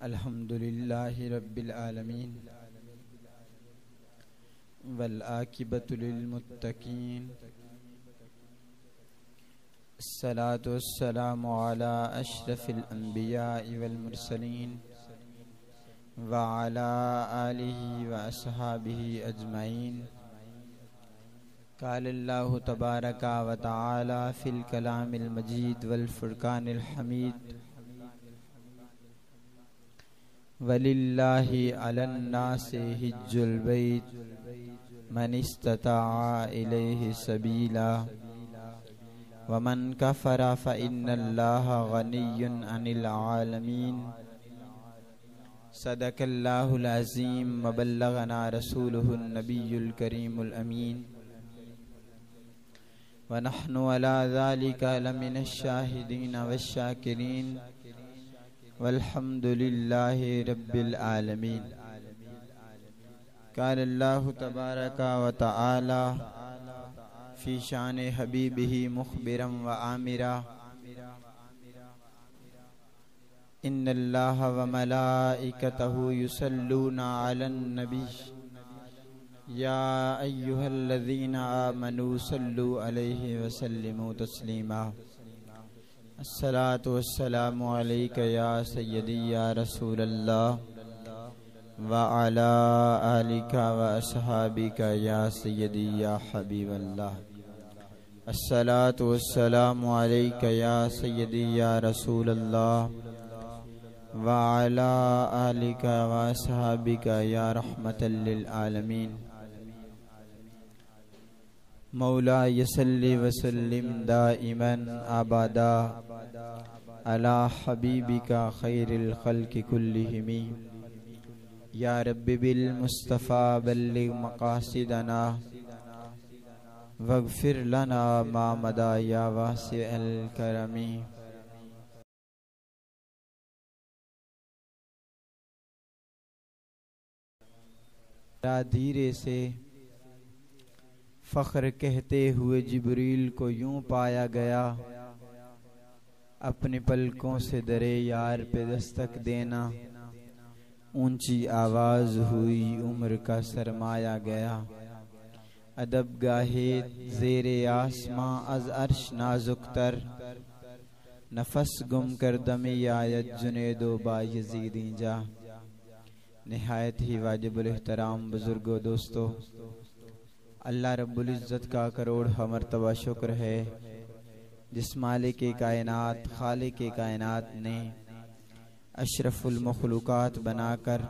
الحمد لله رب العالمين والعاقبة للمتقين الصلاة والسلام على أشرف الأنبياء والمرسلين وعلى آله وأصحابه أجمعين. قال الله تبارك وتعالى في الكلام المجيد والفرقان الحميد: وَلِلَّهِ عَلَى النَّاسِ حِجُّ الْبَيْتِ مَنِ اسْتَطَاعَ إِلَيْهِ سَبِيلًا وَمَنْ كَفَرَ فَإِنَّ اللَّهَ غَنِيٌّ عَنِ الْعَالَمِينَ. صدق الله العظيم وبلغنا رسوله النبي الكريم الأمين ونحن على ذلك لمن الشاهدين والشاكرين والحمد لله رب العالمين. قال الله تبارك وتعالى في شان حبيبه مخبرا وآمرا: إن الله وملائكته يصلون على النبي يا أيها الذين آمنوا صلوا عليه وسلموا تسليما. الصلاة والسلام عليك يا سيدي يا رسول الله وعلى آلك وأصحابك يا سيدي يا حبيب الله. الصلاة والسلام عليك يا سيدي يا رسول الله وعلى آلك وأصحابك يا رحمة للعالمين. مولاي صل وسلم دائما أبدا على حبيبك خير الخلق كلهم. يا رب بالمصطفى بلغ مقاصدنا واغفر لنا ما مضى يا واسع الكرم. دھیرے سے فخر کہتے ہوئے جبریل کو یوں پایا گیا، اپنی پلکوں سے درے یار پہ دستک دینا، اونچی آواز ہوئی عمر کا سرمایا گیا. ادب گاہے زیر آسماں از عرش نازک تر، نفس گم کر دمی آیت جنید و بایزید جا. نہایت ہی واجب الاحترام بزرگوں دوستو، اللہ رب العزت کا کروڑ مرتبہ شکر ہے جس مالک کائنات خالق کائنات نے اشرف المخلوقات بنا کر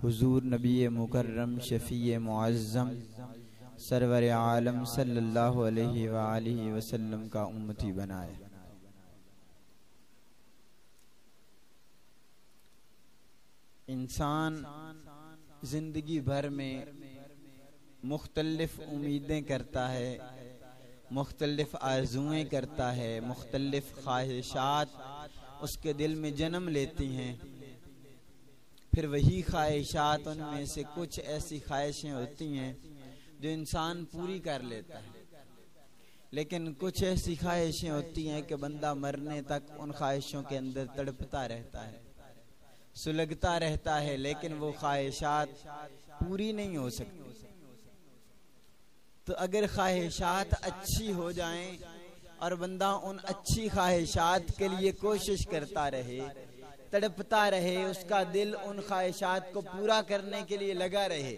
حضور نبی مکرم شفیع معظم سرور عالم صلی اللہ علیہ وآلہ وسلم کا امتی بنائے. انسان زندگی بھر میں مختلف امیدیں کرتا ہے، مختلف آرزوئیں کرتا ہے، مختلف خواہشات اس کے دل میں جنم لیتی ہیں. پھر وہی خواہشات، ان میں سے کچھ ایسی خواہشیں ہوتی ہیں جو انسان پوری کر لیتا ہے، لیکن کچھ ایسی خواہشیں ہوتی ہیں کہ بندہ مرنے تک ان خواہشوں کے اندر تڑپتا رہتا ہے، سلگتا رہتا ہے، لیکن وہ خواہشات پوری نہیں ہو سکتی. تو اگر خواہشات اچھی ہو جائیں اور بندہ ان اچھی خواہشات کے لیے کوشش کرتا رہے، تڑپتا رہے، اس کا دل ان خواہشات کو پورا کرنے کے لیے لگا رہے،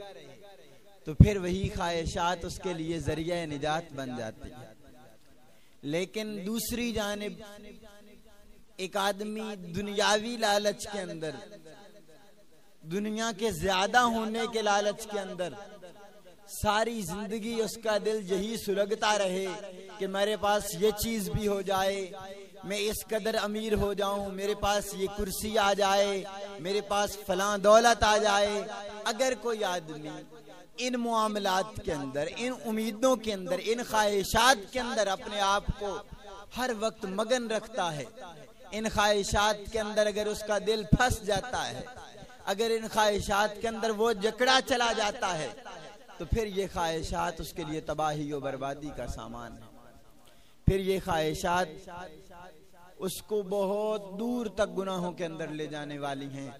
تو پھر وہی خواہشات اس کے لیے ذریعہ نجات بن جاتی ہے. لیکن دوسری جانب ایک آدمی دنیاوی لالچ کے اندر، دنیا کے زیادہ ہونے کے لالچ کے اندر ساری زندگی اس کا دل یہی سلگتا رہے کہ میرے پاس یہ چیز بھی ہو جائے، میں اس قدر امیر ہو جاؤں، میرے پاس یہ کرسی آ جائے، میرے پاس فلاں دولت آ جائے. اگر کوئی آدمی ان معاملات کے اندر، ان امیدوں کے اندر، ان خواہشات کے اندر اپنے آپ کو ہر وقت مگن رکھتا ہے، ان خواہشات کے اندر اگر اس کا دل پھنس جاتا ہے، اگر ان خواہشات کے اندر وہ جکڑا چلا جاتا ہے، تو پھر یہ خواہشات اس کے لیے تباہی و بربادی کا سامان ہے. پھر یہ خواہشات اس کو بہت دور تک گناہوں کے اندر لے جانے والی ہیں۔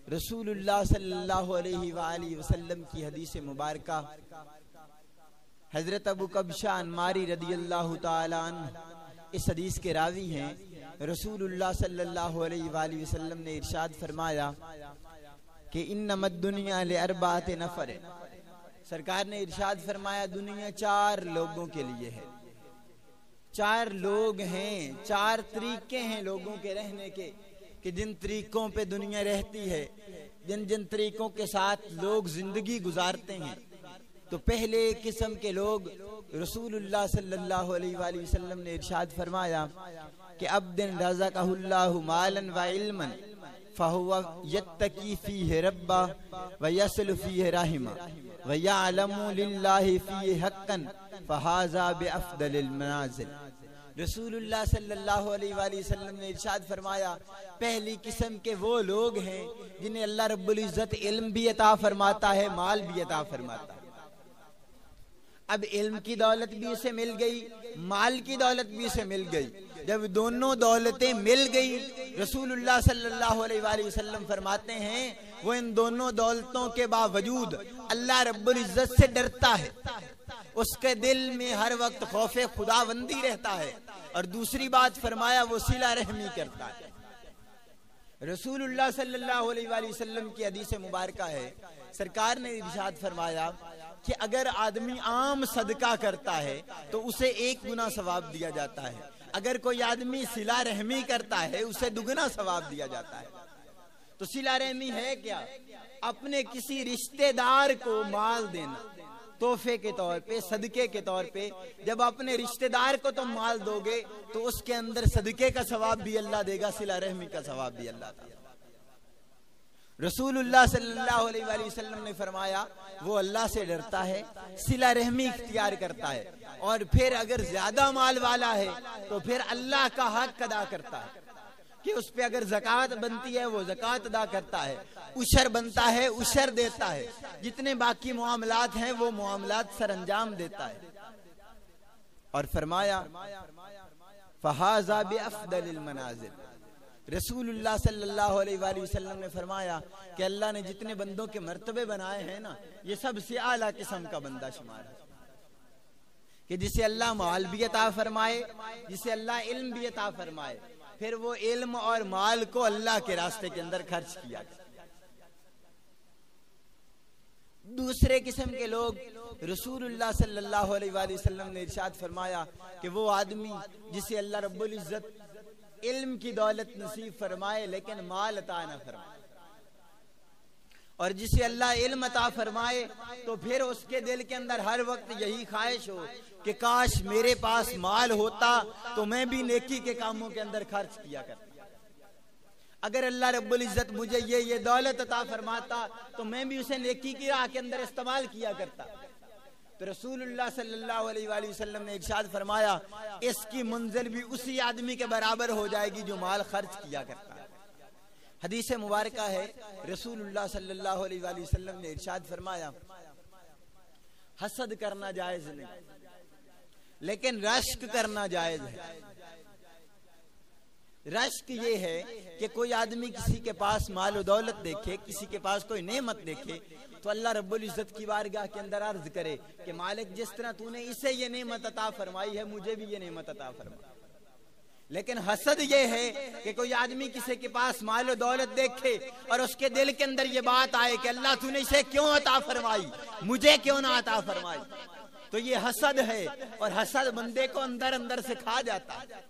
رسول اللہ صلی اللہ علیہ وآلہ وسلم کی حدیث مبارکہ، حضرت ابو قبشہ انماری رضی اللہ تعالی عنہ اس حدیث کے راوی ہیں۔ رسول اللہ صلی اللہ علیہ وآلہ وسلم نے ارشاد فرمایا کہ انما الدنیا لاربعۃ نفر، سرکار نے ارشاد فرمایا دنیا 4 لوگوں کے لیے ہے۔ 4 لوگ ہیں، 4 طریقے ہیں لوگوں کے رہنے کے، کہ جن طریقوں پہ دنیا رہتی ہے، جن طریقوں کے ساتھ لوگ زندگی گزارتے ہیں۔ تو پہلے قسم کے لوگ رسول اللہ صلی اللہ علیہ وآلہ وسلم نے ارشاد فرمایا کہ عبد رزقہ اللہ مالا وعلما فہو یتقی فیہ ربہ ویصل فیہ رحمہ ویعلم للہ فیہ حقا فہذا بافضل المنازل۔ رسول اللہ صلی اللہ علیہ وآلہ وسلم نے ارشاد فرمایا پہلی قسم کے وہ لوگ ہیں جنہیں اللہ رب العزت علم بھی عطا فرماتا ہے، مال بھی عطا فرماتا ہے۔ اب علم کی دولت بھی اسے مل گئی، مال کی دولت بھی اسے مل گئی۔ جب دونوں دولتیں مل گئی، رسول اللہ صلی اللہ علیہ وآلہ وسلم فرماتے ہیں وہ ان دونوں دولتوں کے باوجود اللہ رب العزت سے ڈرتا ہے، اس کے دل میں ہر وقت خوف خداوندی رہتا ہے، اور دوسری بات فرمایا وہ صلہ رحمی کرتا ہے۔ رسول اللہ صلی اللہ علیہ وآلہ وسلم کی حدیث مبارکہ ہے، سرکار نے ارشاد فرمایا کہ اگر آدمی عام صدقہ کرتا ہے تو اسے 1 گنا ثواب دیا جاتا ہے، اگر کوئی آدمی صلہ رحمی کرتا ہے اسے 2 گنا ثواب دیا جاتا ہے۔ تو صلہ رحمی ہے کیا؟ اپنے کسی رشتہ دار کو مال دینا تحفے کے طور پہ، صدقے کے طور پہ۔ جب اپنے رشتہ دار کو تم مال دو گے تو اس کے اندر صدقے کا ثواب بھی اللہ دے گا، صلہ رحمی کا ثواب بھی اللہ دے گا۔ رسول اللہ صلی اللہ علیہ وآلہ وسلم نے فرمایا وہ اللہ سے ڈرتا ہے، صلہ رحمی اختیار کرتا ہے، اور پھر اگر زیادہ مال والا ہے تو پھر اللہ کا حق ادا کرتا ہے کہ اس پہ اگر زکوٰۃ بنتی ہے وہ زکوٰۃ ادا کرتا ہے، عشر بنتا ہے عشر دیتا ہے، جتنے باقی معاملات ہیں وہ معاملات سر انجام دیتا ہے۔ اور فرمایا فہذا بافضل المنازل، رسول اللہ صلی اللہ علیہ وآلہ وسلم نے فرمایا کہ اللہ نے جتنے بندوں کے مرتبے بنائے ہیں نا، یہ سب سے اعلیٰ قسم کا بندہ شمار ہے، کہ جسے اللہ مال بھی عطا فرمائے، جسے اللہ علم بھی عطا فرمائے، پھر وہ علم اور مال کو اللہ کے راستے کے اندر خرچ کیا گیا۔ دوسرے قسم کے لوگ رسول اللہ صلی اللہ علیہ وآلہ وسلم نے ارشاد فرمایا کہ وہ آدمی جسے اللہ رب العزت علم کی دولت نصیب فرمائے لیکن مال عطا نہ فرمائے، اور جسے اللہ علم عطا فرمائے تو پھر اس کے دل کے اندر ہر وقت یہی خواہش ہو کہ کاش میرے پاس مال ہوتا تو میں بھی نیکی کے کاموں کے اندر خرچ کیا کرتا، اگر اللہ رب العزت مجھے یہ دولت عطا فرماتا تو میں بھی اسے نیکی کی راہ کے اندر استعمال کیا کرتا۔ تو رسول اللہ صلی اللہ علیہ وآلہ وسلم نے ارشاد فرمایا اس کی منزل بھی اسی آدمی کے برابر ہو جائے گی جو مال خرچ کیا کرتا ہے۔ حدیث مبارکہ ہے، رسول اللہ صلی اللہ علیہ وآلہ وسلم نے ارشاد فرمایا حسد کرنا جائز نہیں لیکن رشک کرنا جائز ہے۔ رشک یہ ہے کہ کوئی آدمی کسی کے پاس مال و دولت دیکھے، کسی کے پاس کوئی نعمت دیکھے تو اللہ رب العزت کی بارگاہ کے اندر عرض کرے کہ مالک جس طرح تو نے اسے یہ نعمت عطا فرمائی ہے مجھے بھی یہ نعمت عطا فرما۔ لیکن حسد یہ ہے کہ کوئی آدمی کسی کے پاس مال و دولت دیکھے اور اس کے دل کے اندر یہ بات آئے کہ اللہ تو نے اسے کیوں عطا فرمائی، مجھے کیوں نہ عطا فرمائی، تو یہ حسد ہے، اور حسد بندے کو اندر اندر سے کھا جاتا ہے۔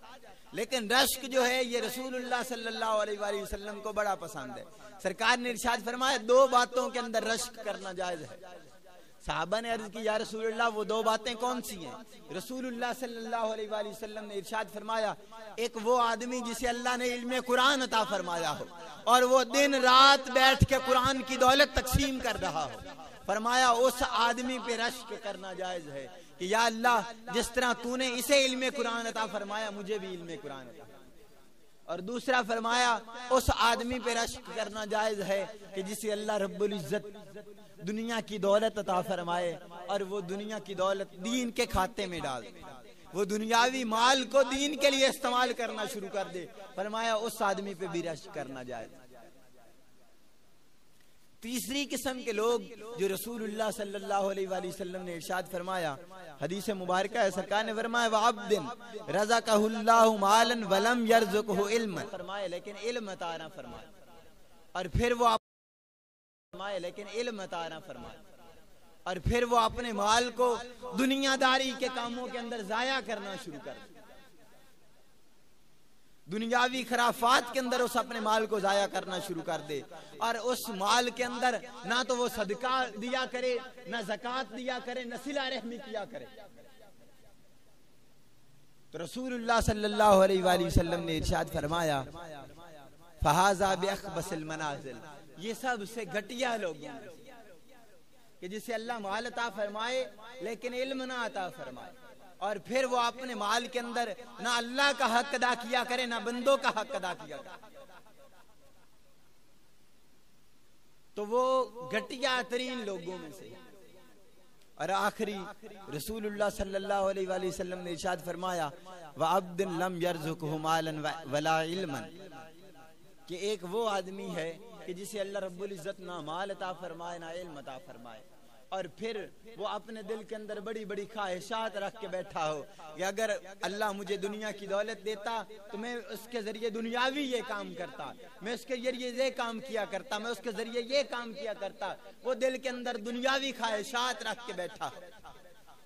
لیکن رشک جو ہے یہ رسول اللہ صلی اللہ علیہ وآلہ وسلم کو بڑا پسند ہے۔ سرکار نے ارشاد فرمایا 2 باتوں کے اندر رشک کرنا جائز ہے۔ صحابہ نے عرض کی یا رسول اللہ وہ 2 باتیں کون سی ہیں؟ رسول اللہ صلی اللہ علیہ وآلہ وسلم نے ارشاد فرمایا ایک وہ آدمی جسے اللہ نے علم قرآن عطا فرمایا ہو اور وہ دن رات بیٹھ کے قرآن کی دولت تقسیم کر رہا ہو، فرمایا اس آدمی پہ رشک کرنا جائز ہے کہ یا اللہ جس طرح تو نے اسے علم قرآن عطا فرمایا مجھے بھی علم قرآن عطا۔ اور دوسرا فرمایا اس آدمی پہ رشک کرنا جائز ہے کہ جسے اللہ رب العزت دنیا کی دولت عطا فرمائے اور وہ دنیا کی دولت دین کے کھاتے میں ڈال دے، وہ دنیاوی مال کو دین کے لیے استعمال کرنا شروع کر دے، فرمایا اس آدمی پہ بھی رشک کرنا جائز۔ تیسری قسم کے لوگ جو رسول اللہ صلی اللہ علیہ وآلہ وسلم نے ارشاد فرمایا، حدیث مبارکہ ہے، سرکار نے فرمایا وَعَبْدٍ رَزَقَهُ اللَّهُ مَالًا وَلَمْ يَرْزُقْهُ عِلْمًا، فرمایا لیکن علم عطا نہ فرمایا، اور پھر وہ فرمایا لیکن علم عطا نہ فرمایا، اور پھر وہ اپنے مال کو دنیا داری کے کاموں کے اندر ضائع کرنا شروع کر دیا، دنیاوی خرافات کے اندر اس اپنے مال کو ضائع کرنا شروع کر دے، اور اس مال کے اندر نہ تو وہ صدقہ دیا کرے، نہ زکوٰۃ دیا کرے، نہ صلہ رحمی کیا کرے۔ تو رسول اللہ صلی اللہ علیہ وآلہ وسلم نے ارشاد فرمایا فَهَذَا بِأَخْبَثِ الْمَنَازِلِ، یہ سب سے گھٹیا لوگ ہیں کہ جسے اللہ مال عطا فرمائے لیکن علم نہ عطا فرمائے، اور پھر وہ اپنے مال کے اندر نہ اللہ کا حق ادا کیا کرے، نہ بندوں کا حق ادا کیا کرے، تو وہ گھٹیا ترین لوگوں میں سے۔ اور آخری رسول اللہ صلی اللہ علیہ وآلہ وسلم نے ارشاد فرمایا وَعَبْدٍ لَمْ يَرْزُقْهُ مَالًا وَلَا عِلْمًا، کہ ایک وہ آدمی ہے کہ جسے اللہ رب العزت نہ مال عطا فرمائے نہ علم عطا فرمائے، اور پھر وہ اپنے دل کے اندر بڑی بڑی خواہشات رکھ کے بیٹھا ہو کہ اگر اللہ مجھے دنیا کی دولت دیتا تو میں اس کے ذریعے دنیاوی یہ کام کرتا، میں اس کے ذریعے یہ کام کیا کرتا، میں اس کے ذریعے یہ کام کیا کرتا۔ وہ دل کے اندر دنیاوی خواہشات رکھ کے بیٹھا،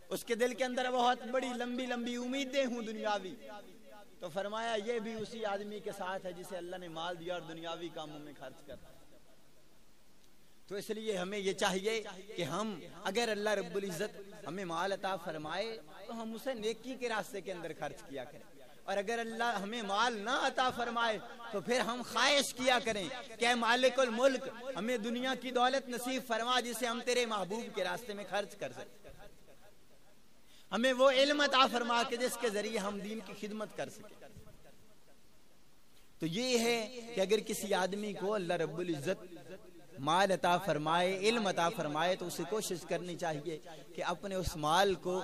اس کے دل کے اندر بہت بڑی لمبی لمبی امیدیں ہوں دنیاوی، تو فرمایا یہ بھی اسی آدمی کے ساتھ ہے جسے اللہ نے مال دیا اور دنیاوی کاموں میں خرچ کرتا۔ تو اس لیے ہمیں یہ چاہیے کہ ہم اگر اللہ رب العزت ہمیں مال عطا فرمائے تو ہم اسے نیکی کے راستے کے اندر خرچ کیا کریں، اور اگر اللہ ہمیں مال نہ عطا فرمائے تو پھر ہم خواہش کیا کریں کہ اے مالک الملک ہمیں دنیا کی دولت نصیب فرما جسے ہم تیرے محبوب کے راستے میں خرچ کر سکیں، ہمیں وہ علم عطا فرما کہ جس کے ذریعے ہم دین کی خدمت کر سکیں۔ تو یہ ہے کہ اگر کسی آدمی کو اللہ رب العزت مال عطا فرمائے، علم عطا فرمائے، تو اسے کوشش کرنی چاہیے کہ اپنے اس مال کو،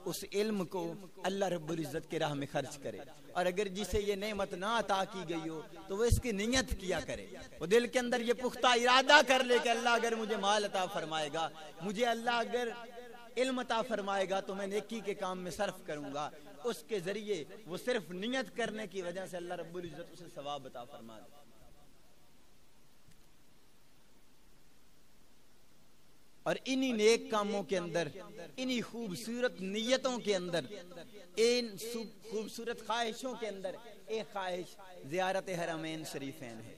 اس علم کو اللہ رب العزت کے راہ میں خرچ کرے، اور اگر جسے یہ نعمت نہ عطا کی گئی ہو تو وہ اس کی نیت کیا کرے، وہ دل کے اندر یہ پختہ ارادہ کر لے کہ اللہ اگر مجھے مال عطا فرمائے گا، مجھے اللہ اگر علم عطا فرمائے گا تو میں نیکی کے کام میں صرف کروں گا، اس کے ذریعے وہ صرف نیت کرنے کی وجہ سے اللہ رب العزت اسے ثواب عطا فرما دے۔ اور انہی نیک کاموں کے اندر، انہی خوبصورت نیتوں کے اندر، ان خوبصورت خواہشوں کے اندر ایک خواہش زیارت حرمین شریفین ہے۔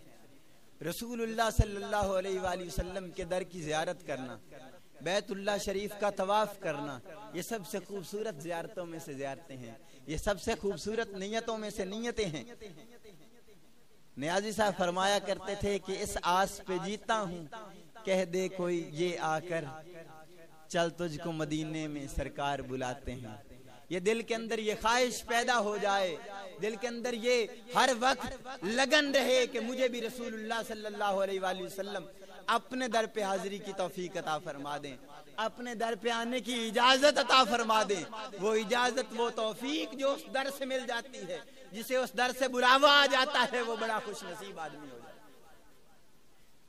رسول اللہ صلی اللہ علیہ وآلہ وسلم کے در کی زیارت کرنا، بیت اللہ شریف کا طواف کرنا، یہ سب سے خوبصورت زیارتوں میں سے زیارتیں ہیں، یہ سب سے خوبصورت نیتوں میں سے نیتیں ہیں۔ نیازی صاحب فرمایا کرتے تھے کہ اس آس پہ جیتا ہوں، کہہ دے کوئی یہ آ کر، چل تجھ کو مدینے میں سرکار بلاتے ہیں۔ یہ دل کے اندر یہ خواہش پیدا ہو جائے، دل کے اندر یہ ہر وقت لگن رہے کہ مجھے بھی رسول اللہ صلی اللہ علیہ وآلہ وسلم اپنے در پہ حاضری کی توفیق عطا فرما دیں، اپنے در پہ آنے کی اجازت عطا فرما دیں۔ وہ اجازت، وہ توفیق جو اس در سے مل جاتی ہے، جسے اس در سے بلاوا آ جاتا ہے، وہ بڑا خوش نصیب آدمی ہو جاتا ہے۔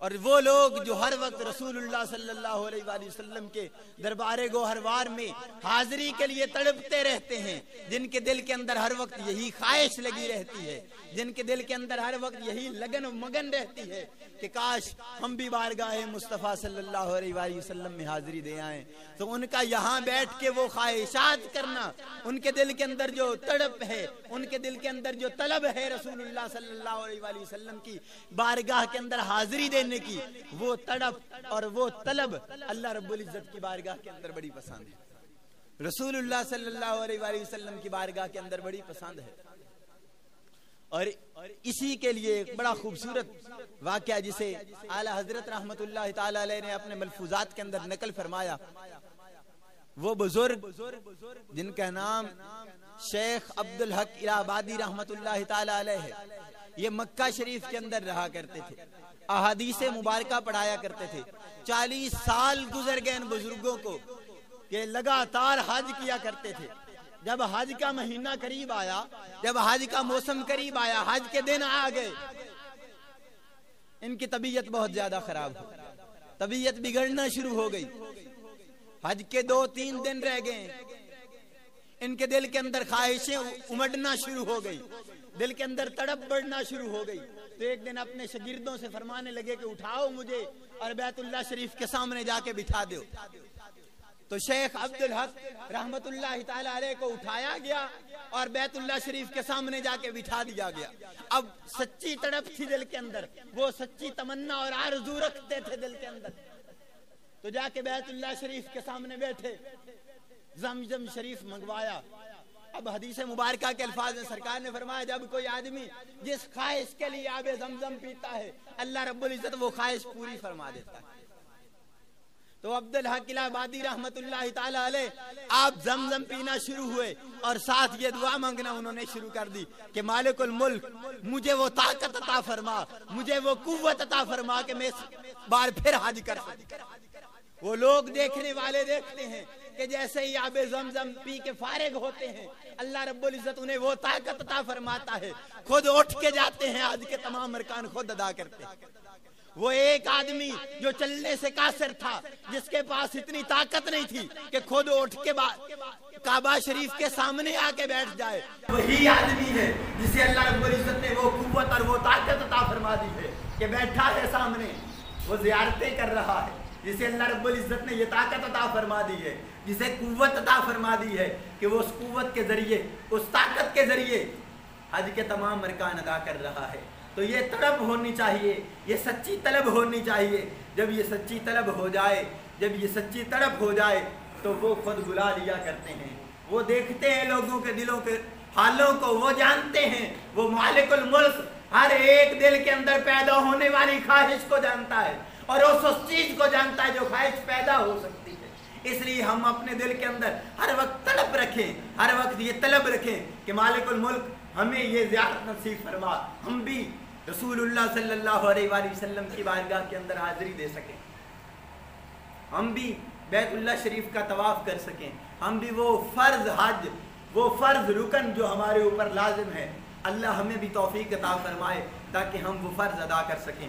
اور وہ لوگ جو ہر وقت رسول اللہ صلی اللہ علیہ وآلہ وسلم کے دربار گوہروار میں حاضری کے لیے تڑپتے رہتے ہیں، جن کے دل کے اندر ہر وقت یہی خواہش لگی رہتی ہے، جن کے دل کے اندر ہر وقت یہی لگن و مگن رہتی ہے کہ کاش ہم بھی بارگاہ مصطفیٰ صلی اللہ علیہ وآلہ وسلم میں حاضری دے آئیں، تو ان کا یہاں بیٹھ کے وہ خواہشات کرنا، ان کے دل کے اندر جو تڑپ ہے، ان کے دل کے اندر جو طلب ہے رسول اللہ صلی اللہ علیہ وآلہ وسلم کی بارگاہ کے اندر حاضری دینے کی، وہ تڑپ اور وہ طلب اللہ رب العزت کی بارگاہ کے اندر بڑی پسند ہے، رسول اللہ صلی اللہ علیہ وآلہ وسلم کی بارگاہ کے اندر بڑی پسند ہے۔ اور اسی کے لیے ایک بڑا خوبصورت واقعہ جسے اعلی حضرت رحمت اللہ تعالی علیہ نے اپنے ملفوظات کے اندر نقل فرمایا، وہ بزرگ جن کا نام شیخ عبدالحق الہ آبادی رحمت اللہ تعالی علیہ ہے، یہ مکہ شریف کے اندر رہا کرتے تھے، احادیث مبارکہ پڑھایا کرتے تھے۔ 40 سال گزر گئے ان بزرگوں کو کہ لگاتار حج کیا کرتے تھے۔ جب حج کا مہینہ قریب آیا، جب حج کا موسم قریب آیا، حج کے دن آ گئے، ان کی طبیعت بہت زیادہ خراب ہو، طبیعت بگڑنا شروع ہو گئی۔ حج کے 2-3 دن رہ گئے، ان کے دل کے اندر خواہشیں امڑنا شروع ہو گئی، دل کے اندر تڑپ بڑھنا شروع ہو گئی۔ تو ایک دن اپنے شاگردوں سے فرمانے لگے کہ اٹھاؤ مجھے اور بیت اللہ شریف کے سامنے جا کے بٹھا دو۔ تو شیخ عبدالحق رحمت اللہ تعالی علیہ کو اٹھایا گیا اور بیت اللہ شریف کے سامنے جا کے بٹھا دیا گیا۔ اب سچی تڑپ تھی دل کے اندر، وہ سچی تمنا اور آرزو رکھتے تھے دل کے اندر، تو جا کے بیت اللہ شریف کے سامنے بیٹھے، زمزم شریف منگوایا۔ اب حدیث مبارکہ کے الفاظ میں سرکار نے فرمایا جب کوئی آدمی جس خواہش کے لیے آب زمزم پیتا ہے، اللہ رب العزت وہ خواہش پوری فرما دیتا ہے۔ تو عبدالحق الہبادی رحمت اللہ تعالی علیہ آپ زمزم پینا شروع ہوئے اور ساتھ یہ دعا مانگنا انہوں نے شروع کر دی کہ مالک الملک مجھے وہ طاقت عطا فرما، مجھے وہ قوت عطا فرما کہ میں بار پھر حج کر سکوں۔ وہ لوگ دیکھنے والے دیکھتے ہیں کہ جیسے ہی آب زمزم پی کے فارغ ہوتے ہیں، اللہ رب العزت انہیں وہ طاقت عطا فرماتا ہے، خود اٹھ کے جاتے ہیں، حج کے تمام ارکان خود ادا کرتے ہیں۔ وہ ایک آدمی جو چلنے سے قاصر تھا، جس کے پاس اتنی طاقت نہیں تھی کہ خود اٹھ کے کعبہ شریف کے سامنے آ کے بیٹھ جائے، وہی آدمی ہے جسے اللہ رب العزت نے وہ قوت اور وہ طاقت عطا فرما دی ہے کہ بیٹھا ہے سامنے، وہ زیارتیں کر رہا ہے، جسے اللہ رب العزت نے یہ طاقت عطا فرما دی ہے، جسے قوت عطا فرما دی ہے کہ وہ اس قوت کے ذریعے، اس طاقت کے ذریعے حج کے تمام ارکان ادا کر رہا ہے۔ تو یہ طلب ہونی چاہیے، یہ سچی طلب ہونی چاہیے۔ جب یہ سچی طلب ہو جائے، جب یہ سچی طلب ہو جائے تو وہ خود بلا لیا کرتے ہیں، وہ دیکھتے ہیں لوگوں کے دلوں کے حالوں کو، وہ جانتے ہیں، وہ مالک الملک ہر ایک دل کے اندر پیدا ہونے والی خواہش کو جانتا ہے اور اس چیز کو جانتا ہے جو خواہش پیدا ہو سکتی ہے۔ اس لیے ہم اپنے دل کے اندر ہر وقت طلب رکھیں، ہر وقت یہ طلب رکھیں کہ مالک الملک ہمیں یہ زیارت نصیب فرما، ہم بھی رسول اللہ صلی اللہ علیہ وآلہ وسلم کی بارگاہ کے اندر حاضری دے سکیں، ہم بھی بیت اللہ شریف کا طواف کر سکیں، ہم بھی وہ فرض حج، وہ فرض رکن جو ہمارے اوپر لازم ہے، اللہ ہمیں بھی توفیق عطا فرمائے تاکہ ہم وہ فرض ادا کر سکیں۔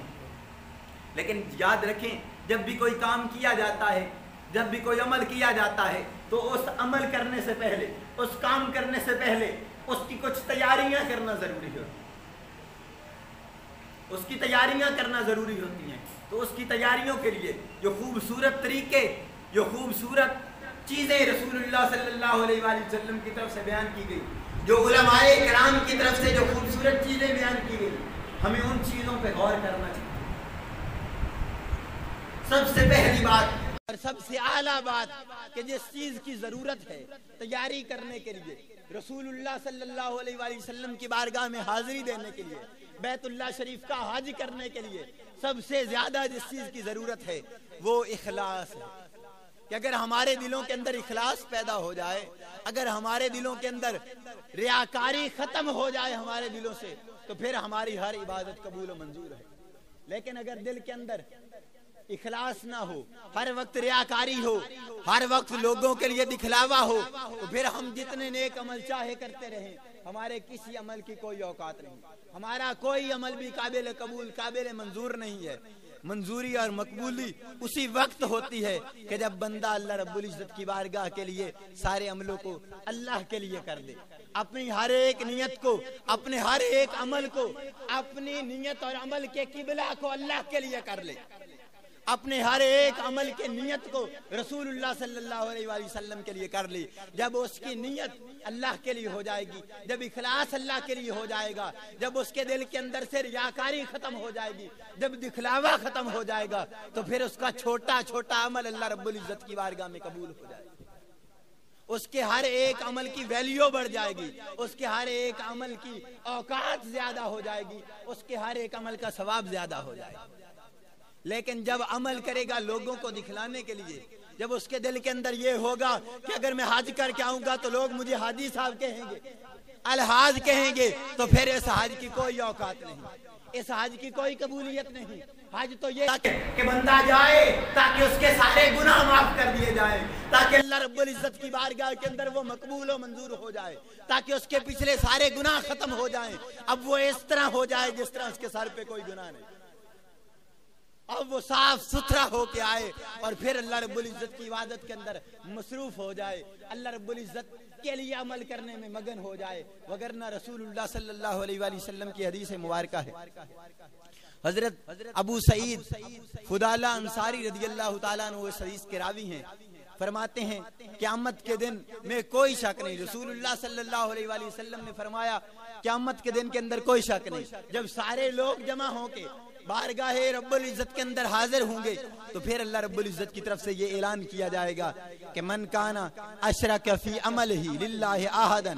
لیکن یاد رکھیں جب بھی کوئی کام کیا جاتا ہے، جب بھی کوئی عمل کیا جاتا ہے تو اس عمل کرنے سے پہلے، اس کام کرنے سے پہلے اس کی کچھ تیاریاں کرنا ضروری ہوتی ہیں، اس کی تیاریاں کرنا ضروری ہوتی ہیں۔ تو اس کی تیاریوں کے لیے جو خوبصورت طریقے، جو خوبصورت چیزیں رسول اللہ صلی اللہ علیہ وآلہ وسلم کی طرف سے بیان کی گئی، جو علماء کرام کی طرف سے جو خوبصورت چیزیں بیان کی گئی، ہمیں ان چیزوں پہ غور کرنا چاہیے۔ سب سے پہلی بات اور سب سے اعلیٰ بات کہ جس چیز کی ضرورت ہے تیاری کرنے کے لیے، رسول اللہ صلی اللہ علیہ وآلہ وسلم کی بارگاہ میں حاضری دینے کے لیے، بیت اللہ شریف کا حج کرنے کے لیے سب سے زیادہ جس چیز کی ضرورت ہے وہ اخلاص ہے۔ کہ اگر ہمارے دلوں کے اندر اخلاص پیدا ہو جائے، اگر ہمارے دلوں کے اندر ریاکاری ختم ہو جائے ہمارے دلوں سے، تو پھر ہماری ہر عبادت قبول و منظور ہے۔ لیکن اگر دل کے اندر اخلاص نہ ہو، ہر وقت ریاکاری ہو، ہر وقت لوگوں کے لیے دکھلاوا ہو، تو پھر ہم جتنے نیک عمل چاہے کرتے رہیں، ہمارے کسی عمل کی کوئی اوقات نہیں، ہمارا کوئی عمل بھی قابل قبول، قابل منظور نہیں ہے۔ منظوری اور مقبولی اسی وقت ہوتی ہے کہ جب بندہ اللہ رب العزت کی بارگاہ کے لیے سارے عملوں کو اللہ کے لیے کر دے، اپنی ہر ایک نیت کو، اپنے ہر ایک عمل کو، اپنی نیت اور عمل کے قبلہ کو اللہ کے لیے کر لے، اپنے ہر ایک عمل کے نیت کو رسول اللہ صلی اللہ علیہ وآلہ وسلم کے لیے کر لی۔ جب اس کی نیت اللہ کے لیے ہو جائے گی، جب اخلاص اللہ کے لیے ہو جائے گا، جب اس کے دل کے اندر سے ریاکاری ختم ہو جائے گی، جب دکھلاوا ختم ہو جائے گا، تو پھر اس کا چھوٹا چھوٹا عمل اللہ رب العزت کی بارگاہ میں قبول ہو جائے گا۔ اس کے ہر ایک عمل کی ویلیو بڑھ جائے گی، اس کے ہر ایک عمل کی اوقات زیادہ ہو جائے گی، اس کے ہر ایک عمل کا ثواب زیادہ ہو جائے گا۔ لیکن جب عمل کرے گا لوگوں کو دکھلانے کے لیے، جب اس کے دل کے اندر یہ ہوگا کہ اگر میں حج کر کے آؤں گا تو لوگ مجھے حاجی صاحب کہیں گے، الحاج کہیں گے، تو پھر اس حج کی کوئی اوقات نہیں، اس حج کی کوئی قبولیت نہیں۔ حج تو یہ کہ بندہ جائے تاکہ اس کے سارے گناہ معاف کر دیے جائیں، تاکہ اللہ رب العزت کی بارگاہ کے اندر وہ مقبول و منظور ہو جائے، تاکہ اس کے پچھلے سارے گناہ ختم ہو جائیں۔ اب وہ اس طرح ہو جائے جس طرح اس کے سر پہ کوئی گناہ نہیں، اب وہ صاف ستھرا ہو کے آئے اور پھر اللہ رب العزت کی عبادت کے اندر مصروف ہو جائے، اللہ رب العزت کے لیے عمل کرنے میں مگن ہو جائے۔ وگرنہ رسول اللہ صلی اللہ علیہ وآلہ وسلم کی حدیث مبارکہ ہے، حضرت ابو سعید فضالہ انصاری رضی اللہ تعالیٰ عنہ اس حدیث کے راوی ہیں، فرماتے ہیں قیامت کے دن میں کوئی شک نہیں، رسول اللہ صلی اللہ علیہ وآلہ وسلم نے فرمایا قیامت کے دن کے اندر کوئی شک نہیں، جب سارے لوگ جمع ہوں کے بارگاہ رب العزت کے اندر حاضر ہوں گے تو پھر اللہ رب العزت کی طرف سے یہ اعلان کیا جائے گا کہ من کانا اشرک فی عملہ للہ احدا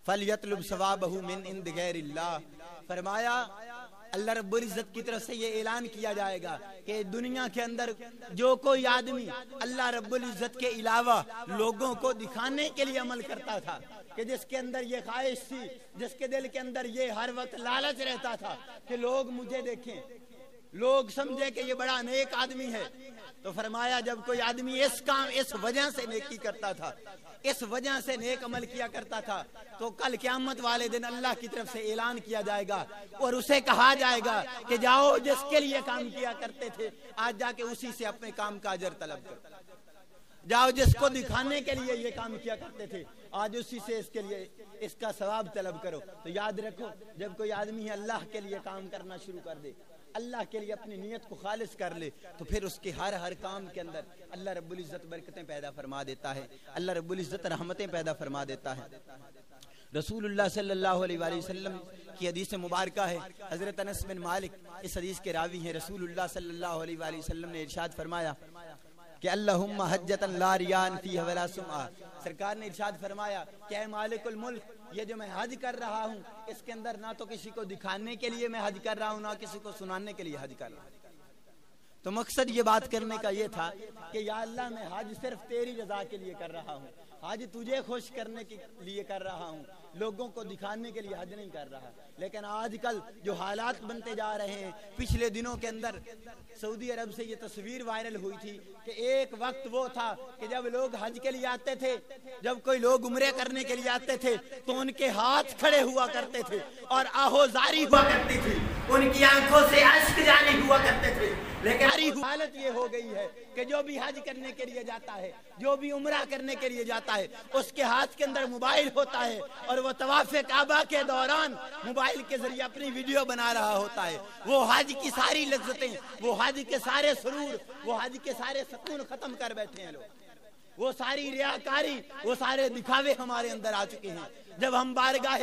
فلیطلب ثوابہ من عند غیر اللہ۔ فرمایا اللہ رب العزت کی طرف سے یہ اعلان کیا جائے گا کہ دنیا کے اندر جو کوئی آدمی اللہ رب العزت کے علاوہ لوگوں کو دکھانے کے لیے عمل کرتا تھا، کہ جس کے اندر یہ خواہش تھی، جس کے دل کے اندر یہ ہر وقت لالچ رہتا تھا کہ لوگ مجھے دیکھیں، لوگ سمجھے کہ یہ بڑا نیک آدمی ہے، تو فرمایا جب کوئی آدمی اس وجہ سے نیکی کرتا تھا، اس وجہ سے نیک عمل کیا کرتا تھا، تو کل قیامت والے دن اللہ کی طرف سے اعلان کیا جائے گا اور اسے کہا جائے گا کہ جاؤ جس کے لیے کام کیا کرتے تھے آج جا کے اسی سے اپنے کام کا اجر طلب کرو، جاؤ جس کو دکھانے کے لیے یہ کام کیا کرتے تھے آج اسی سے اس کے لیے اس کا ثواب طلب کرو۔ تو یاد رکھو جب کوئی آدمی اللہ کے لیے کام کرنا شروع کر دے، اللہ کے لیے اپنی نیت کو خالص کر لے، تو پھر اس کے ہر کام کے اندر اللہ رب العزت برکتیں پیدا فرما دیتا ہے، اللہ رب العزت رحمتیں پیدا فرما دیتا ہے۔ رسول اللہ صلی اللہ علیہ وآلہ وسلم کی حدیث مبارکہ ہے، حضرت انس بن مالک اس حدیث کے راوی ہیں، رسول اللہ صلی اللہ علیہ وآلہ وسلم نے ارشاد فرمایا کہ اللہم حجتا لا ریان فیہ ولا سمعہ، سرکار نے ارشاد فرمایا کہ اے مالک الملک، یہ جو میں حج کر رہا ہوں اس کے اندر نہ تو کسی کو دکھانے کے لیے میں حج کر رہا ہوں، نہ کسی کو سنانے کے لیے حج کر رہا ہوں۔ تو مقصد یہ بات کرنے کا یہ تھا کہ یا اللہ میں حج صرف تیری رضا کے لیے کر رہا ہوں، حج تجھے خوش کرنے کے لیے کر رہا ہوں، لوگوں کو دکھانے کے لیے حج نہیں کر رہا۔ لیکن آج کل جو حالات بنتے جا رہے ہیں، پچھلے دنوں کے اندر سعودی عرب سے یہ تصویر وائرل ہوئی تھی کہ ایک وقت وہ تھا کہ جب لوگ حج کے لیے آتے تھے، جب کوئی لوگ عمرے کرنے کے لیے آتے تھے تو ان کے ہاتھ کھڑے ہوا کرتے تھے اور آہوزاری ہوا کرتی تھی، ان کی آنکھوں سے اشک جاری ہوا کرتے تھے۔ لیکن حالت یہ ہو گئی ہے کہ جو بھی حج کرنے کے لیے جاتا ہے، جو بھی عمرہ کرنے کے لیے جاتا ہے، اس کے ہاتھ کے اندر موبائل ہوتا ہے اور وہ طواف کعبہ کے دوران موبائل کے ذریعے اپنی ویڈیو بنا رہا ہوتا ہے۔ وہ حج کی ساری لذتیں، وہ حج کے سارے سرور، وہ حج کے سارے سکون ختم کر بیٹھے ہیں لوگ، وہ ساری ریاکاری، وہ سارے دکھاوے ہمارے اندر آ چکے ہیں۔ جب ہم بارگاہ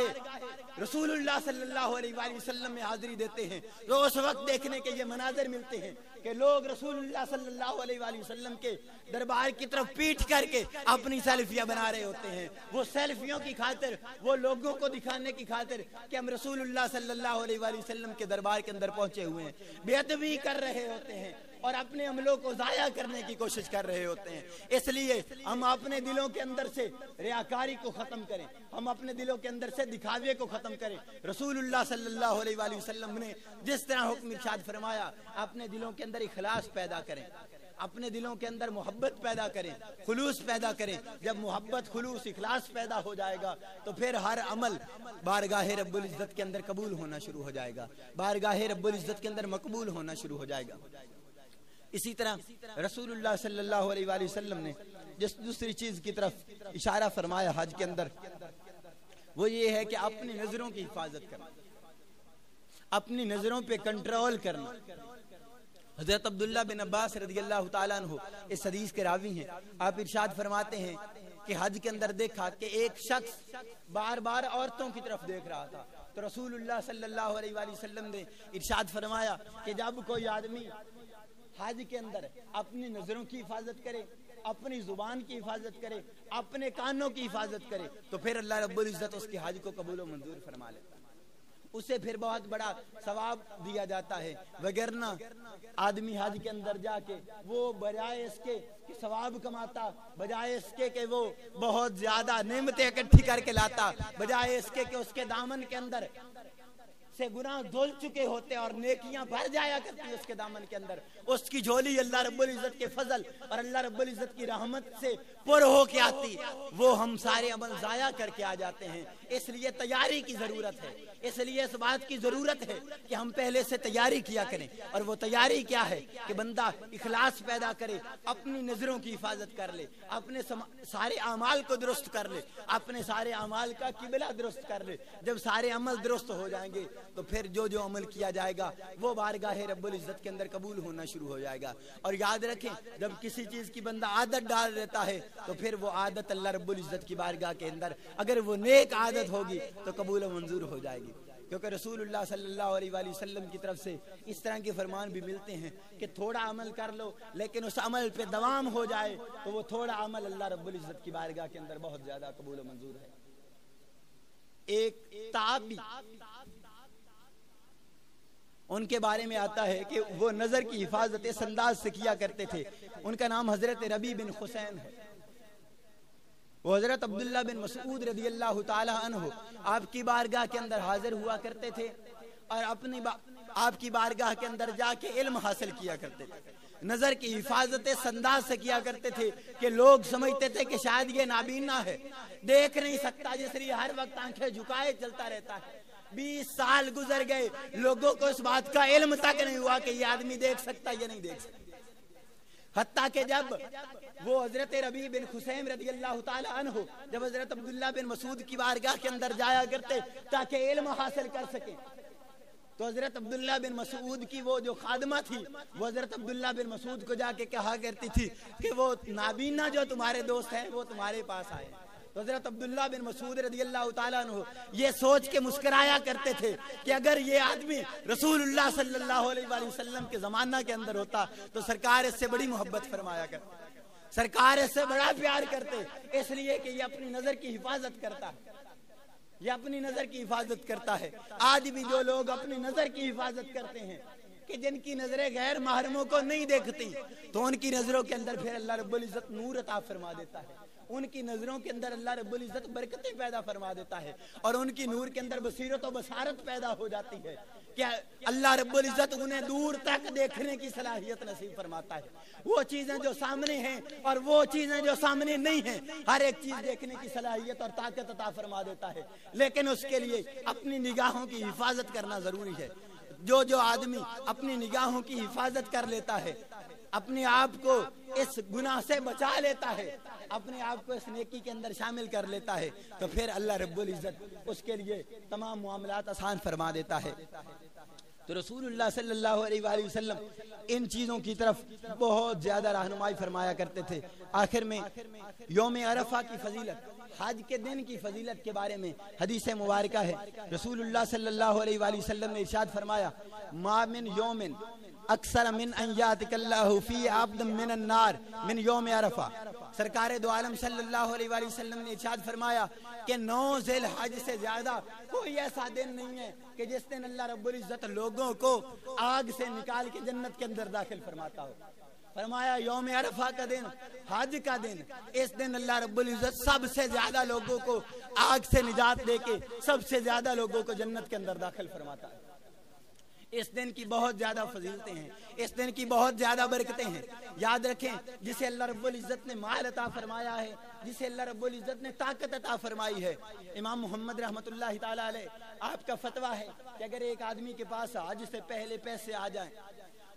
رسول اللہ صلی اللہ علیہ وآلہ وسلم میں حاضری دیتے ہیں تو اس وقت دیکھنے کے یہ مناظر ملتے ہیں کہ لوگ رسول اللہ صلی اللہ علیہ وآلہ وسلم کے دربار کی طرف پیٹ کر کے اپنی سیلفیاں بنا رہے ہوتے ہیں۔ وہ سیلفیوں کی خاطر، وہ لوگوں کو دکھانے کی خاطر کہ ہم رسول اللہ صلی اللہ علیہ وآلہ وسلم کے دربار کے اندر پہنچے ہوئے ہیں، بیعت بھی کر رہے ہوتے ہیں اور اپنے عملوں کو ضائع کرنے کی کوشش کر رہے ہوتے ہیں۔ اس لیے ہم اپنے دلوں کے اندر سے ریاکاری کو ختم کریں، ہم اپنے دلوں کے اندر سے دکھاوے کو ختم کریں۔ رسول اللہ صلی اللہ علیہ وآلہ وسلم نے جس طرح حکم ارشاد فرمایا، اپنے دلوں کے اندر اخلاص پیدا کریں، اپنے دلوں کے اندر محبت پیدا کریں، خلوص پیدا کریں۔ جب محبت، خلوص، اخلاص پیدا ہو جائے گا تو پھر ہر عمل بارگاہ رب العزت کے اندر قبول ہونا شروع ہو جائے گا، بارگاہ رب العزت کے اندر مقبول ہونا شروع ہو جائے گا۔ اسی طرح رسول اللہ صلی اللہ علیہ وآلہ وسلم نے جس دوسری چیز کی طرف اشارہ فرمایا حج کے اندر، وہ یہ ہے کہ اپنی نظروں کی حفاظت کرنا، اپنی نظروں پہ کنٹرول کرنا۔ حضرت عبداللہ بن عباس رضی اللہ تعالیٰ عنہ اس حدیث کے راوی ہیں، آپ ارشاد فرماتے ہیں کہ حج کے اندر دیکھا کہ ایک شخص بار بار عورتوں کی طرف دیکھ رہا تھا، تو رسول اللہ صلی اللہ علیہ وآلہ وسلم نے ارشاد فرمایا کہ جب کوئی آدمی حج کے اندر اپنی نظروں کی حفاظت کرے، اپنی زبان کی حفاظت کرے، اپنے کانوں کی حفاظت کرے، تو پھر اللہ رب العزت اس کے حج کو قبول و منظور فرما لیتا ہے، اسے پھر بہت بڑا ثواب دیا جاتا ہے۔ وگرنہ آدمی حج کے اندر جا کے وہ بجائے اس کے کہ ثواب کماتا، بجائے اس کے کہ وہ بہت زیادہ نعمتیں اکٹھی کر کے لاتا، بجائے اس کے کہ اس کے دامن کے اندر سے گناہ دھل چکے ہوتے اور نیکیاں بھر جایا کرتی اس کے دامن کے اندر، اس کی جھولی اللہ رب العزت کے فضل اور اللہ رب العزت کی رحمت سے پر ہو کے آتی، وہ ہم سارے عمل ضائع کر کے آ جاتے ہیں۔ اس لیے تیاری کی ضرورت ہے، اس لیے اس بات کی ضرورت ہے کہ ہم پہلے سے تیاری کیا کریں، اور وہ تیاری کیا ہے کہ بندہ اخلاص پیدا کرے، اپنی نظروں کی حفاظت کر لے، اپنے سارے اعمال کو درست کر لے، اپنے سارے اعمال کا قبلہ درست کر لے۔ جب سارے عمل درست ہو جائیں گے تو پھر جو عمل کیا جائے گا وہ بارگاہ رب العزت کے اندر قبول ہونا شروع ہو جائے گا۔ اور یاد رکھیں، جب کسی چیز کی بندہ عادت ڈال دیتا ہے تو پھر وہ عادت اللہ رب العزت کی بارگاہ کے اندر اگر وہ نیک عادت ہوگی تو قبول و منظور ہو جائے گی، کیونکہ رسول اللہ صلی اللہ علیہ وآلہ وسلم کی طرف سے اس طرح کے فرمان بھی ملتے ہیں کہ تھوڑا عمل کر لو لیکن اس عمل پہ دوام ہو جائے تو وہ تھوڑا عمل اللہ رب العزت کی بارگاہ کے اندر بہت زیادہ قبول و منظور ہے۔ ایک تابعی، ان کے بارے میں آتا ہے کہ وہ نظر کی حفاظت اس انداز سے کیا کرتے تھے، ان کا نام حضرت ربیع بن خثیم ہے۔ وہ حضرت عبداللہ بن مسعود رضی اللہ تعالی عنہ آپ کی بارگاہ کے اندر حاضر ہوا کرتے تھے اور آپ کی بارگاہ کے اندر جا کے علم حاصل کیا کرتے تھے۔ نظر کی حفاظت اس انداز سے کیا کرتے تھے کہ لوگ سمجھتے تھے کہ شاید یہ نابینا ہے، دیکھ نہیں سکتا، جس لیے ہر وقت آنکھیں جھکائے چلتا رہتا ہے۔ 20 سال گزر گئے، لوگوں کو اس بات کا علم تک نہیں ہوا کہ یہ آدمی دیکھ سکتا یہ نہیں دیکھ سکتا، حتیٰ کہ جب وہ حضرت ربیع بن خثیم رضی اللہ تعالی عنہ جب حضرت عبداللہ بن مسعود کی بارگاہ کے اندر جایا کرتے تاکہ علم حاصل کر سکیں، تو حضرت عبداللہ بن مسعود کی وہ جو خادمہ تھی وہ حضرت عبداللہ بن مسعود کو جا کے کہا کرتی تھی کہ وہ نابینا جو تمہارے دوست ہیں وہ تمہارے پاس آئے۔ تو حضرت عبداللہ بن مسعود رضی اللہ تعالیٰ عنہ یہ سوچ کے مسکرایا کرتے تھے کہ اگر یہ آدمی رسول اللہ صلی اللہ علیہ وآلہ وسلم کے زمانہ کے اندر ہوتا تو سرکار اس سے بڑی محبت فرمایا کرتے، سرکار اس سے بڑا پیار کرتے، اس لیے کہ یہ اپنی نظر کی حفاظت کرتا ہے، یہ اپنی نظر کی حفاظت کرتا ہے۔ آج بھی جو لوگ اپنی نظر کی حفاظت کرتے ہیں کہ جن کی نظریں غیر محرموں کو نہیں دیکھتی تو ان کی نظروں کے اندر پھر اللہ رب العزت نور عطا فرما دیتا ہے، ان کی نظروں کے اندر اللہ رب العزت برکتیں پیدا فرما دیتا ہے اور ان کی نور کے اندر بصیرت و بصارت پیدا ہو جاتی ہے کہ اللہ رب العزت انہیں دور تک دیکھنے کی صلاحیت نصیب فرماتا ہے۔ وہ چیزیں جو سامنے ہیں اور وہ چیزیں جو سامنے نہیں ہیں، ہر ایک چیز دیکھنے کی صلاحیت اور طاقت عطا فرما دیتا ہے، لیکن اس کے لیے اپنی نگاہوں کی حفاظت کرنا ضروری ہے۔ جو آدمی اپنی نگاہوں کی حفاظت کر لیتا ہے، اپنے آپ کو اس گناہ سے بچا لیتا ہے، اپنے آپ کو اس نیکی کے اندر شامل کر لیتا ہے، تو پھر اللہ رب العزت اس کے لیے تمام معاملات آسان فرما دیتا ہے۔ تو رسول اللہ صلی اللہ علیہ وآلہ وسلم ان چیزوں کی طرف بہت زیادہ رہنمائی فرمایا کرتے تھے۔ آخر میں یوم عرفہ کی فضیلت، حج کے دن کی فضیلت کے بارے میں حدیث مبارکہ ہے۔ رسول اللہ صلی اللہ علیہ وآلہ وسلم نے ارشاد فرمایا، ما من یوم اکثر من ان یاتک اللہ فی عبد من النار من یوم عرفہ۔ سرکار دو عالم صلی اللہ علیہ وآلہ وسلم نے ارشاد فرمایا کہ 9 ذی الحج سے زیادہ کوئی ایسا دن نہیں ہے کہ جس دن اللہ رب العزت لوگوں کو آگ سے نکال کے جنت کے اندر داخل فرماتا ہو۔ فرمایا یوم عرفہ کا دن، حج کا دن، اس دن اللہ رب العزت سب سے زیادہ لوگوں کو آگ سے نجات دے کے سب سے زیادہ لوگوں کو جنت کے اندر داخل فرماتا ہے۔ اس دن کی بہت زیادہ فضیلتیں ہیں، اس دن کی بہت زیادہ برکتیں ہیں۔ یاد رکھیں، جسے اللہ رب العزت نے مال عطا فرمایا ہے، جسے اللہ رب العزت نے طاقت عطا فرمائی ہے، امام محمد رحمت اللہ تعالی علیہ آپ کا فتویٰ ہے کہ اگر ایک آدمی کے پاس حج سے پہلے پیسے آ جائیں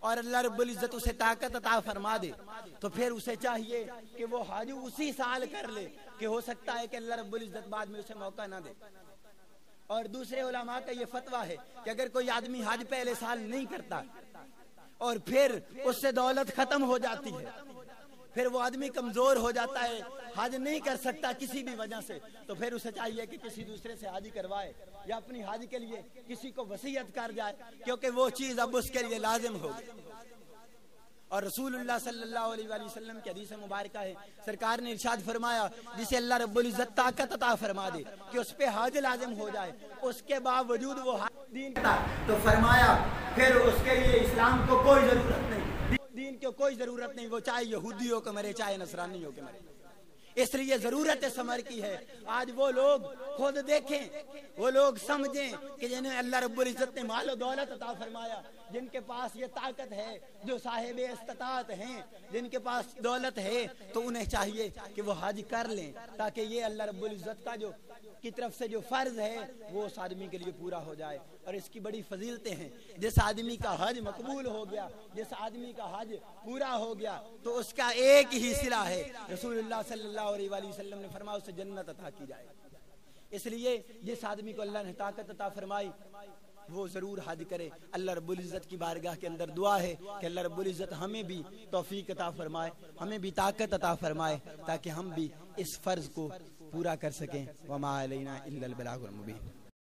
اور اللہ رب العزت اسے طاقت عطا فرما دے تو پھر اسے چاہیے کہ وہ حج اسی سال کر لے، کہ ہو سکتا ہے کہ اللہ رب العزت بعد میں اسے موقع نہ دے۔ اور دوسرے علماء کا یہ فتویٰ ہے کہ اگر کوئی آدمی حج پہلے سال نہیں کرتا اور پھر اس سے دولت ختم ہو جاتی ہے، پھر وہ آدمی کمزور ہو جاتا ہے، حج نہیں کر سکتا کسی بھی وجہ سے، تو پھر اسے چاہیے کہ کسی دوسرے سے حج کروائے یا اپنی حج کے لیے کسی کو وصیت کر جائے، کیونکہ وہ چیز اب اس کے لیے لازم ہوگی۔ اور رسول اللہ صلی اللہ علیہ وآلہ وسلم کی حدیث مبارکہ ہے، سرکار نے ارشاد فرمایا جسے اللہ رب العزت طاقت عطا فرما دے کہ اس پہ حج لازم ہو جائے، اس کے باوجود وہ دین کا، تو فرمایا پھر اس کے لیے اسلام کو کوئی ضرورت نہیں، دین کو کوئی ضرورت نہیں، وہ چاہے یہودی ہو کے مرے چاہے نصرانی ہو کے مرے۔ اس لیے ضرورت سمر کی ہے. آج وہ لوگ خود دیکھیں, وہ لوگ سمجھیں کہ جنہیں اللہ رب العزت نے مال و دولت عطا فرمایا, جن کے پاس یہ طاقت ہے, جو صاحب استطاعت ہیں, جن کے پاس دولت ہے, تو انہیں چاہیے کہ وہ حج کر لیں, تاکہ یہ اللہ رب العزت کا جو کی طرف سے جو فرض ہے وہ اس آدمی کے لیے پورا ہو جائے. اور اس کی بڑی فضیلتیں ہیں. جس آدمی کا حج مقبول ہو گیا, جس آدمی کا حج پورا ہو گیا, تو اس کا ایک ہی صلہ ہے, رسول اللہ صلی اللہ علیہ وآلہ وسلم نے فرمایا اسے جنت عطا کی جائے. اس لیے جس آدمی کو اللہ نے طاقت عطا فرمائی وہ ضرور حج کرے. اللہ رب العزت کی بارگاہ کے اندر دعا ہے کہ اللہ رب العزت ہمیں بھی توفیق عطا فرمائے, ہمیں بھی طاقت عطا فرمائے, تاکہ ہم بھی اس فرض کو پورا کر سکیں. وما علینا الا البلاغ المبین.